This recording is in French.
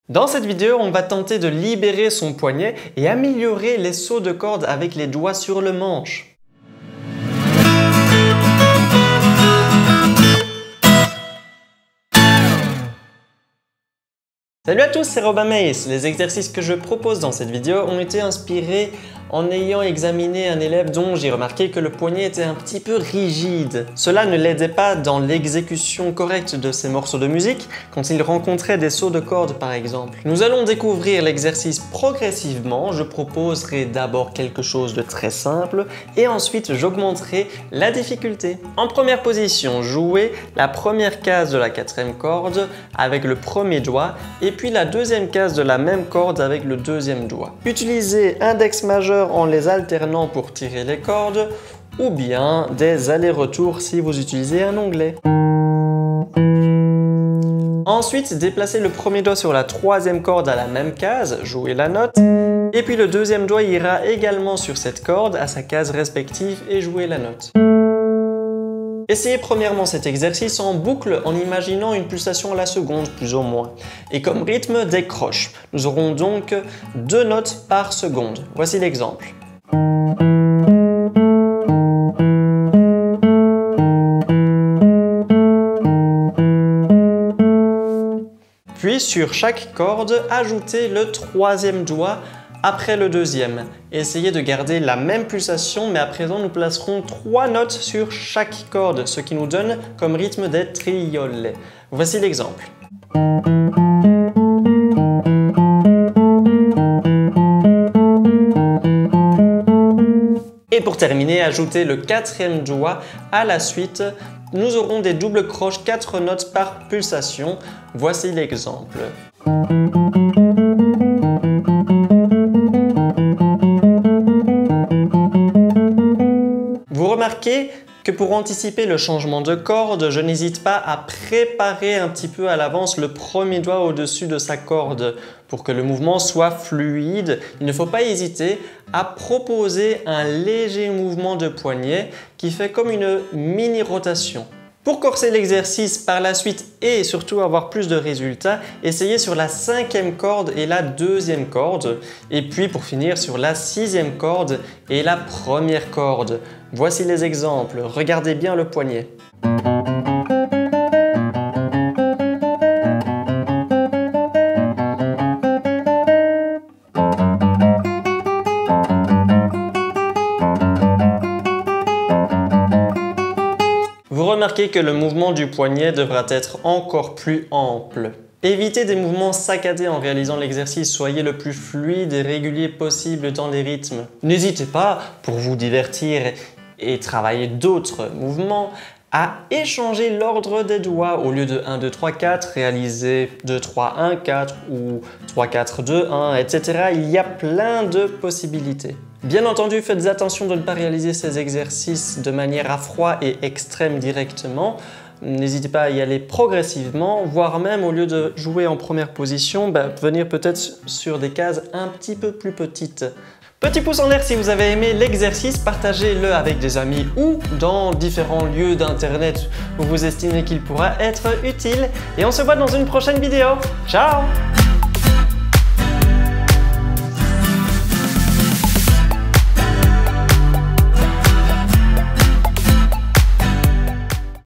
Dans cette vidéo, on va tenter de libérer son poignet et améliorer les sauts de corde avec les doigts sur le manche. Salut à tous, c'est Robin Mace. Les exercices que je propose dans cette vidéo ont été inspirés en ayant examiné un élève dont j'ai remarqué que le poignet était un petit peu rigide. Cela ne l'aidait pas dans l'exécution correcte de ses morceaux de musique quand il rencontrait des sauts de corde par exemple. Nous allons découvrir l'exercice progressivement. Je proposerai d'abord quelque chose de très simple et ensuite j'augmenterai la difficulté. En première position, jouez la première case de la quatrième corde avec le premier doigt et puis la deuxième case de la même corde avec le deuxième doigt. Utilisez index majeur en les alternant pour tirer les cordes ou bien des allers-retours si vous utilisez un onglet. Ensuite, déplacez le premier doigt sur la troisième corde à la même case, jouez la note, et puis le deuxième doigt ira également sur cette corde à sa case respective et jouez la note. Essayez premièrement cet exercice en boucle en imaginant une pulsation à la seconde plus ou moins. Et comme rythme, des croches. Nous aurons donc 2 notes par seconde. Voici l'exemple. Puis sur chaque corde, ajoutez le troisième doigt après le deuxième. Essayez de garder la même pulsation, mais à présent nous placerons 3 notes sur chaque corde, ce qui nous donne comme rythme des triolet. Voici l'exemple. Et pour terminer, ajoutez le quatrième doigt à la suite. Nous aurons des doubles croches, 4 notes par pulsation. Voici l'exemple. Vous remarquez que pour anticiper le changement de corde, je n'hésite pas à préparer un petit peu à l'avance le premier doigt au-dessus de sa corde pour que le mouvement soit fluide. Il ne faut pas hésiter à proposer un léger mouvement de poignet qui fait comme une mini rotation. Pour corser l'exercice par la suite et surtout avoir plus de résultats, essayez sur la 5e corde et la 2e corde. Et puis pour finir sur la 6e corde et la première corde. Voici les exemples. Regardez bien le poignet. Vous remarquez que le mouvement du poignet devra être encore plus ample. Évitez des mouvements saccadés en réalisant l'exercice, soyez le plus fluide et régulier possible dans les rythmes. N'hésitez pas, pour vous divertir et travailler d'autres mouvements, à échanger l'ordre des doigts. Au lieu de 1, 2, 3, 4, réalisez 2, 3, 1, 4 ou 3, 4, 2, 1, etc. Il y a plein de possibilités. Bien entendu, faites attention de ne pas réaliser ces exercices de manière à froid et extrême directement. N'hésitez pas à y aller progressivement, voire même au lieu de jouer en première position, venir peut-être sur des cases un petit peu plus petites. Petit pouce en l'air si vous avez aimé l'exercice, partagez-le avec des amis ou dans différents lieux d'internet où vous estimez qu'il pourra être utile. Et on se voit dans une prochaine vidéo. Ciao!